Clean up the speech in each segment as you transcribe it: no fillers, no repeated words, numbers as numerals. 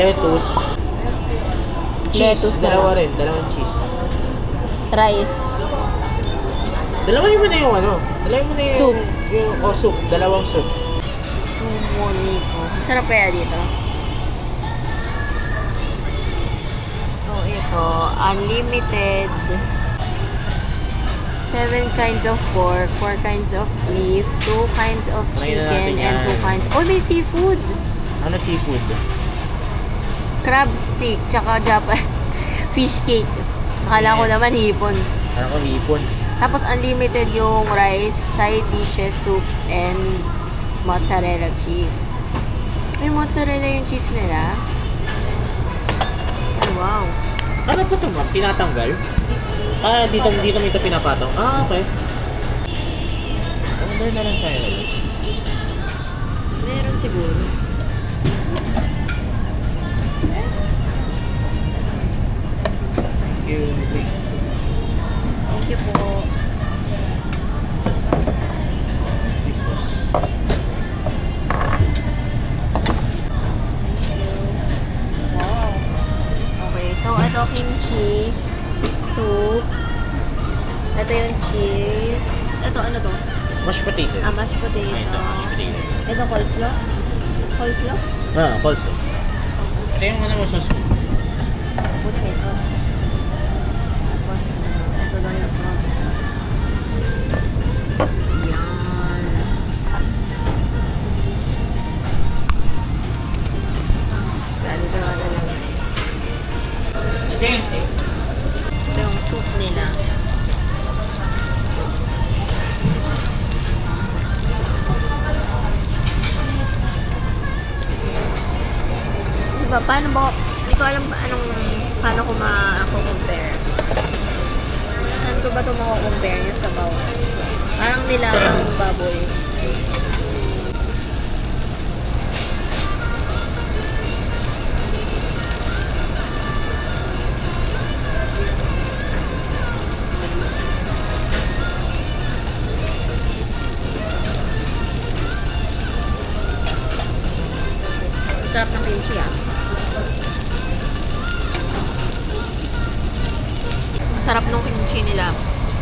lettuce, cheese, Lettuce na dalawa lang. rin, dalawang cheese. Rice. Dalawin mo na yung ano, dalawin mo na yung Soup. soup, dalawang soup. Sumoniko. Masarap kaya dito. So, ito, unlimited. 7 kinds of pork, 4 kinds of beef, 2 kinds of Try na chicken, natin and 2 yan. kinds... Oh, may seafood! Ano seafood? Crab stick, tsaka Japan fish cake. Akala ko naman hipon. Ano ko hipon? Tapos unlimited yung rice, side dishes, soup, and mozzarella cheese. May mozzarella yung cheese nila. Oh, wow. Ano po ito ma'am? Tinatanggal? Dito kami ito pinapatong. Okay. Order na lang tayo. Meron siguro. Thank you. Thank you po. Jesus. Wow. Okay, so ito kimchi, soup, ito yung cheese, ito ano to? Mashed potato. Mashed potato. Ito, mashed potato. Ito coleslaw? Coleslaw? Also. Ito yung ano mo sauce mo. Buti may sauce. Tapos, ito daw yung sauce. Yan. Dali ko na lang. Ito yung soup nila. Diba, paano ba, hindi ko alam paano ko ma-compare. Saan ko ba ito ma-compare yung sabaw? Parang nilagang baboy. Sarap ng kimchi Sarap nung kimchi nila.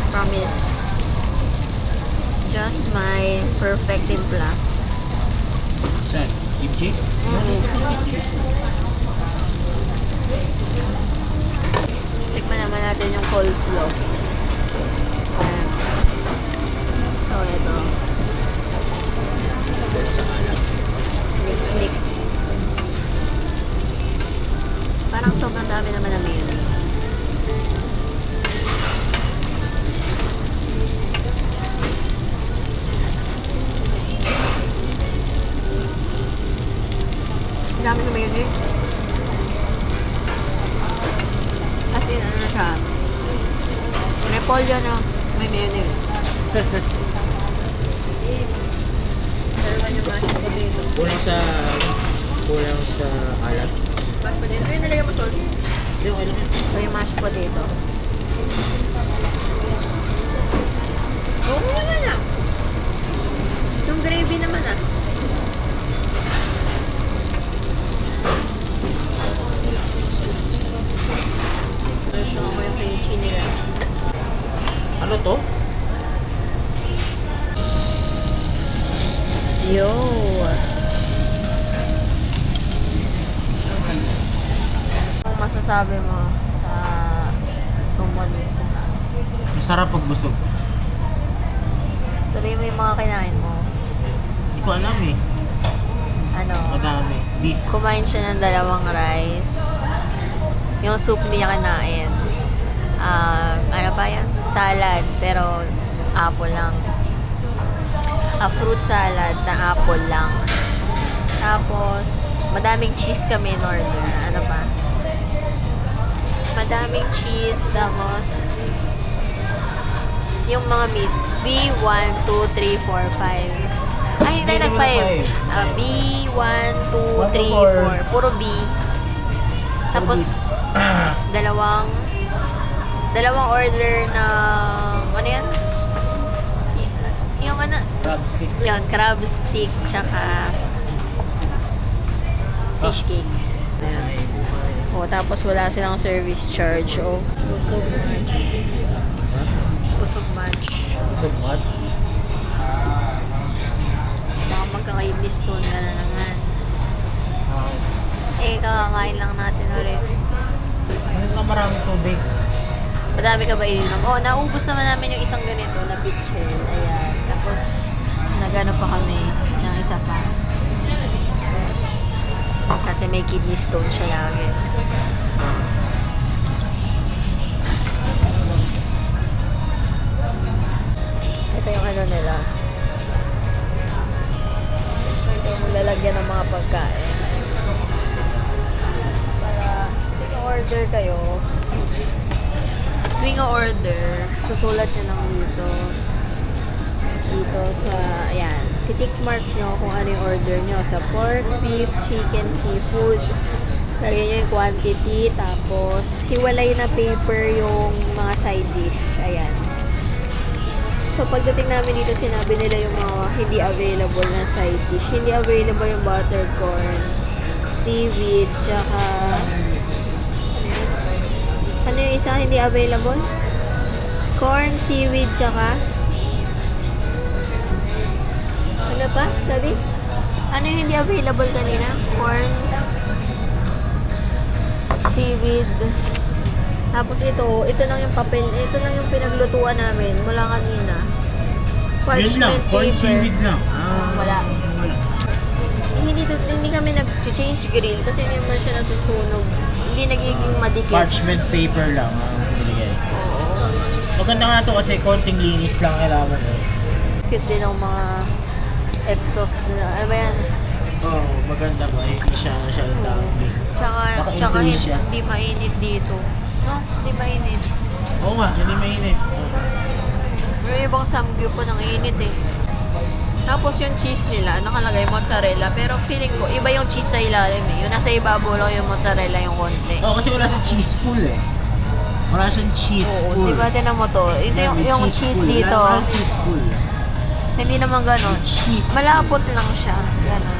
Promise. Just my perfect timpla. Saan? Kimchi? Tikman naman natin yung coleslaw. Ayan. So, ito. Mix. Parang sobrang dami naman ng mayonnaise. Ang dami ng mayonnaise. As in, ano na siya? Repolyo na may mayonnaise. Dalawa yung mashed potato. Kulang sa alat. Mashed potato. Ayun, nalagyan mo salt. Hindi, okay lang yan. Ito yung mashed potato. Oo naman ah. Yung gravy naman ah. Gusto ko yung kimchi nila. Ano to? Yo! Ang masasabi mo sa Sumoniko? Masarap pag busog. Sabihin mo yung mga kinain mo. Hindi ko alam eh. Ano? Madami. Beef. Kumain siya ng dalawang rice. Yung soup hindi niya kinain. Ano pa yan? Salad. Pero apple lang. Fruit salad na apple lang. Tapos, madaming cheese kami in order. Ano pa? Madaming cheese. Tapos, yung mga meat. B1, 2, 3, 4, 5. Ay, hindi, nag-5. B1, 2, 3, 4. Puro B. Tapos, dalawang order ng, ano yan? Yung ano? Crab stick. Yun, crab stick, tsaka fish cake. Ayan. tapos wala silang service charge. Oh, busog lunch. Busog lunch. So what? Baka magkaka-kidney stone ka na naman. Kakakain lang natin ulit. Ano ka maraming tubig? Madami ka ba ininom? Oh, naubos naman namin yung isang ganito na pitchen. Ayan. Tapos, nagano pa kami ng isa pa. Kasi may kidney stone siya lagi. Ito yung ano nila. Ito yung lalagyan ng mga pagkain. Para tuwing order kayo, tuwing order, susulat nyo lang dito. Dito sa, ayan, titik mark nyo kung ano yung order nyo. Sa pork, beef, chicken, seafood. Lagyan nyo yung quantity. Tapos, hiwalay na paper yung mga side dish. Ayan. So, pagdating namin dito, sinabi nila yung mga hindi available na side dish. Hindi available yung buttered corn, seaweed, tsaka ano yung isa hindi available? Corn, seaweed, tsaka ano pa? Sabi? Ano yung hindi available kanina? Corn, seaweed. Tapos ito lang yung papel, ito lang yung pinaglutuan namin mula kanina. Yun lang, corn paper. seaweed lang. Wala. Hindi kami nag-change grill kasi hindi naman siya nasusunog. Hindi nagiging madikit. Parchment paper lang ang binigay. Maganda nga to kasi konting linis lang kailangan mo. Cute din ang mga exhaust nila. Ano ba yan? Oo, maganda ba? Hindi siya dangling. Baka Tsaka increase siya. hindi mainit dito. No? Hindi mainit. Oo nga, hindi mainit. Pero yung ibang samgyup po nang init eh. Tapos yung cheese nila, nakalagay mozzarella. Pero feeling ko, iba yung cheese sa ilalim eh. Yung nasa ibabaw lang yung mozzarella yung konti. Oo, kasi wala siyang cheese pool eh. Wala siyang cheese Oo, pool. diba tinan mo to? Ito yung cheese pool. dito. Wala cheese pool. Hindi naman ganon. Cheese. Malapot lang siya. Ganon.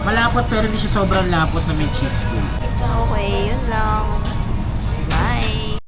Malapot pero hindi siya sobrang lapot na may cheese pool. Okay, yun lang.